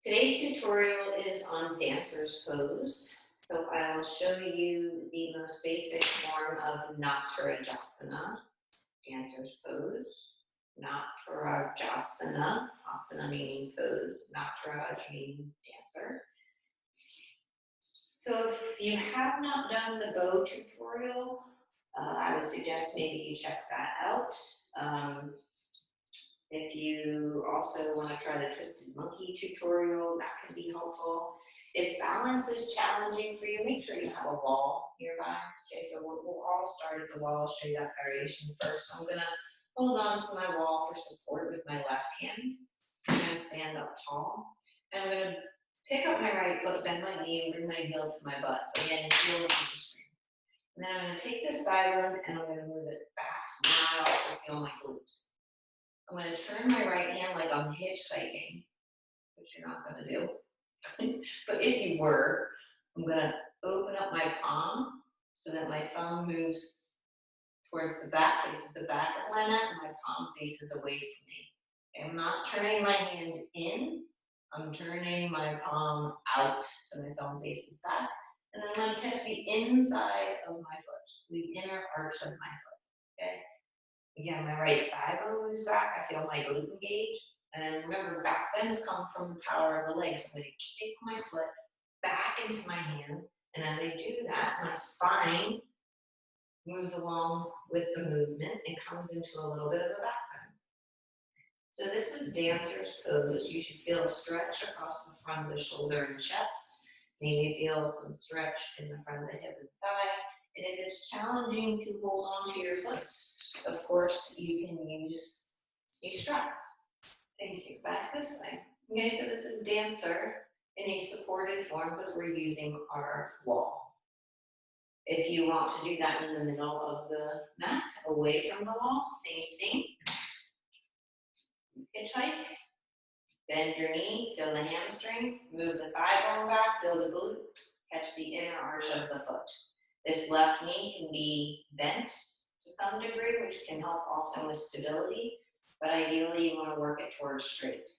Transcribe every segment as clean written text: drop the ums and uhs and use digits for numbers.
Today's tutorial is on dancer's pose. So I will show you the most basic form of Nataranjasana, dancer's pose. Nataranjasana, asana meaning pose, Nataraj meaning dancer. So if you have not done the bow tutorial, I would suggest maybe you check that out. If you also want to try the twisted monkey tutorial, that can be helpful. If balance is challenging for you, make sure you have a wall nearby. Okay, so we'll all start at the wall. I'll show you that variation first. So I'm going to hold on to my wall for support with my left hand. I'm going to stand up tall. And I'm going to pick up my right foot, bend my knee, and bring my heel to my butt. So again, feel the hamstring. And then I'm going to take this side arm and I'm going to move it back. So now I also feel my glutes. I'm going to turn my right hand like I'm hitchhiking, which you're not going to do. But if you were, I'm going to open up my palm so that my thumb moves towards the back, faces the back of my mat, and my palm faces away from me. Okay, I'm not turning my hand in, I'm turning my palm out so my thumb faces back. And then I'm going to catch the inside of my foot, the inner arch of my foot. Okay. Again, my right thigh bone moves back. I feel my glute engage. And then remember, back bends come from the power of the legs. So I'm going to kick my foot back into my hand. And as I do that, my spine moves along with the movement and comes into a little bit of a back bend. So this is dancer's pose. You should feel a stretch across the front of the shoulder and chest. Maybe feel some stretch in the front of the hip and thigh. And if it's challenging to hold on to your foot, of course, you can use a strap. And kick back this way. Okay, so this is dancer in a supported form because we're using our wall. If you want to do that in the middle of the mat, away from the wall, same thing. Hitchhike, bend your knee, feel the hamstring, move the thigh bone back, feel the glute, catch the inner arch of the foot. This left knee can be bent to some degree, which can help often with stability, but ideally you want to work it towards straight.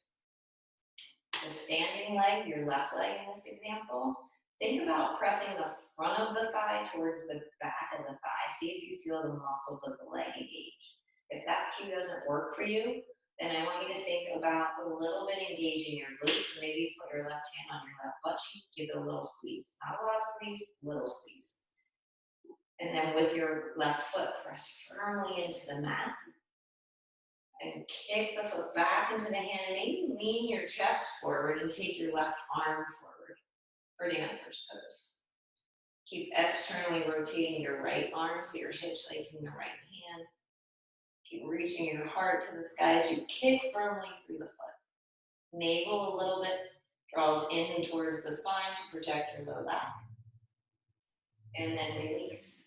The standing leg, your left leg in this example, think about pressing the front of the thigh towards the back of the thigh. See if you feel the muscles of the leg engage. If that cue doesn't work for you, then I want you to think about a little bit engaging your glutes. Maybe put your left hand on your left butt cheek, give it a little squeeze. Not a lot of squeeze, little squeeze. And then with your left foot, press firmly into the mat and kick the foot back into the hand and maybe lean your chest forward and take your left arm forward for dancer's pose. Keep externally rotating your right arm so you're hitchhiking the right hand. Keep reaching your heart to the sky as you kick firmly through the foot. Navel a little bit draws in towards the spine to protect your low back. And then release.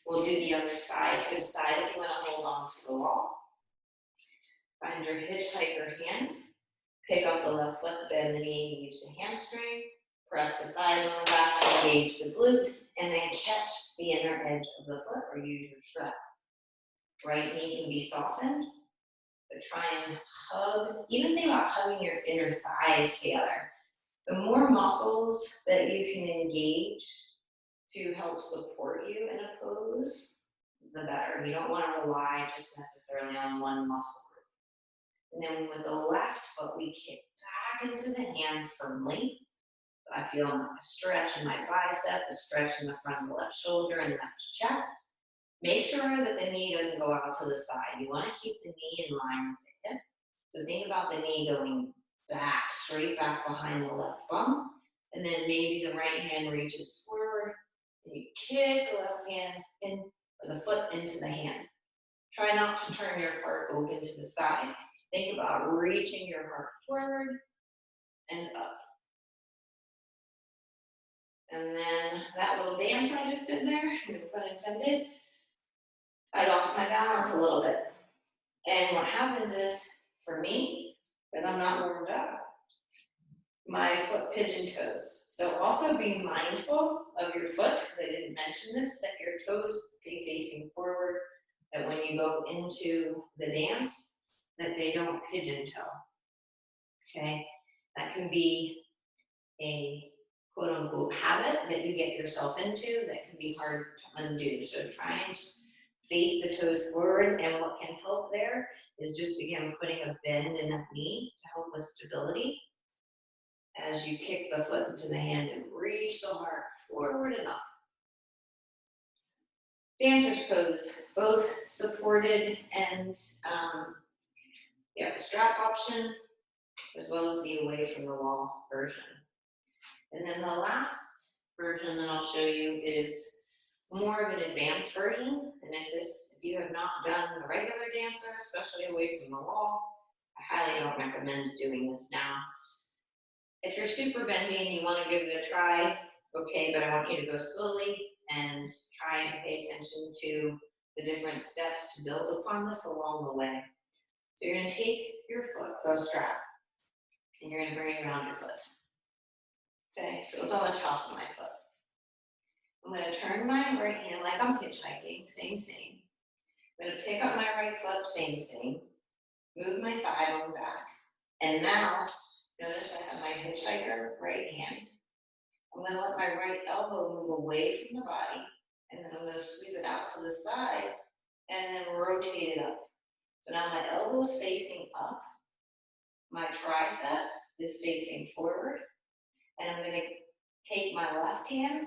We'll do the other side. So decide if you want to hold on to the wall. Find your hitchhiker hand. Pick up the left foot, bend the knee, engage the hamstring. Press the thigh bone back, engage the glute, and then catch the inner edge of the foot or use your strap. Right knee can be softened, but try and hug. Even think about hugging your inner thighs together. The more muscles that you can engage to help support you in a pose, the better. You don't want to rely just necessarily on one muscle group. And then with the left foot, we kick back into the hand firmly. I feel a stretch in my bicep, a stretch in the front of the left shoulder and left chest. Make sure that the knee doesn't go out to the side. You want to keep the knee in line with the hip. So think about the knee going back, straight back behind the left bum. And then maybe the right hand reaches forward. And you kick the left hand in, or the foot into the hand. Try not to turn your heart open to the side. Think about reaching your heart forward and up. And then that little dance I just did there, no pun intended, I lost my balance a little bit. And what happens is, for me, because I'm not warmed up, my foot pigeon toes. So also be mindful of your foot, because I didn't mention this, that your toes stay facing forward, that when you go into the dance, that they don't pigeon toe. Okay? That can be a quote unquote habit that you get yourself into that can be hard to undo. So try and face the toes forward, and what can help there is just again putting a bend in that knee to help with stability as you kick the foot into the hand and reach the heart forward and up. Dancer's pose, both supported and you have a strap option as well as the away from the wall version. And then the last version that I'll show you is more of an advanced version. And if you have not done the regular dancer, especially away from the wall, I highly don't recommend doing this now. If you're super bendy and you want to give it a try, okay, but I want you to go slowly and try and pay attention to the different steps to build upon this along the way. So you're going to take your foot, go strap, and you're going to bring it around your foot. Okay, so it's on the top of my foot. I'm going to turn my right hand like I'm hitchhiking, same. I'm going to pick up my right foot, same. Move my thigh bone back. And now, notice I have my hitchhiker right hand. I'm going to let my right elbow move away from the body. And then I'm going to sweep it out to the side and then rotate it up. So now my elbow is facing up. My tricep is facing forward. And I'm going to take my left hand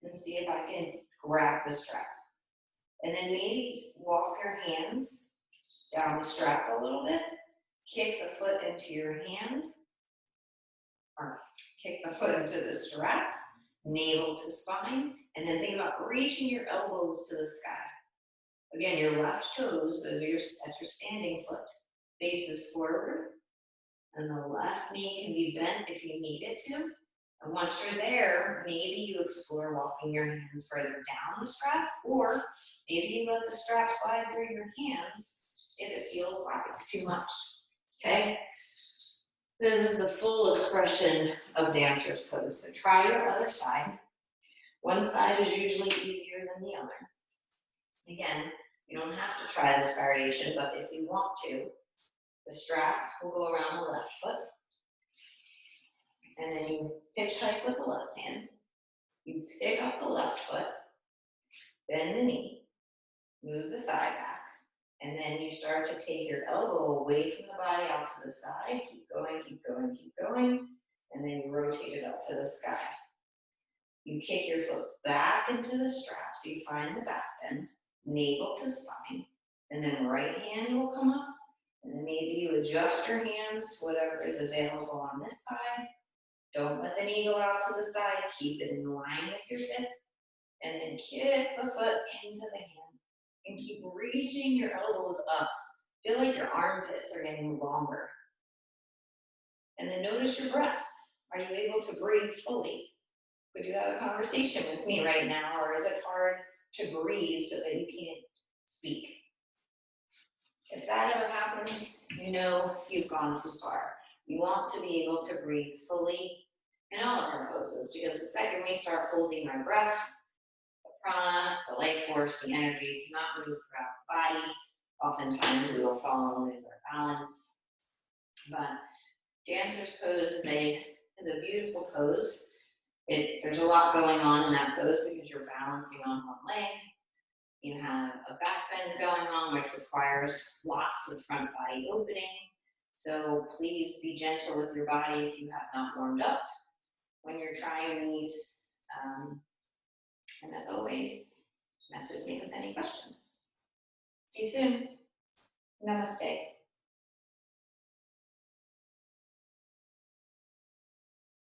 and see if I can grab the strap. And then maybe walk your hands down the strap a little bit. Kick the foot into your hand. Or kick the foot into the strap. Navel to spine. And then think about reaching your elbows to the sky. Again, your left toes, as your standing foot, faces forward. And the left knee can be bent if you need it to. And once you're there, maybe you explore walking your hands further down the strap, or maybe you let the strap slide through your hands if it feels like it's too much, okay? This is the full expression of dancer's pose. So try your other side. One side is usually easier than the other. Again, you don't have to try this variation, but if you want to, the strap will go around the left foot. And then you hitchhike with the left hand. You pick up the left foot, bend the knee, move the thigh back, and then you start to take your elbow away from the body out to the side. Keep going, and then you rotate it up to the sky. You kick your foot back into the strap, so you find the back bend, navel to spine, and then right hand will come up, and then maybe you adjust your hands to whatever is available on this side. Don't let the knee go out to the side. Keep it in line with your hip. And then kick the foot into the hand. And keep reaching your elbows up. Feel like your armpits are getting longer. And then notice your breath. Are you able to breathe fully? Could you have a conversation with me right now? Or is it hard to breathe so that you can't speak? If that ever happens, you know you've gone too far. You want to be able to breathe fully in all of our poses, because the second we start holding our breath, the prana, the life force, the energy cannot move throughout the body. Oftentimes we will fall and lose our balance. But dancer's pose is a beautiful pose. There's a lot going on in that pose because you're balancing on one leg. You have a back bend going on, which requires lots of front body opening. So please be gentle with your body if you have not warmed up when you're trying these. And as always, message me with any questions. See you soon. Namaste.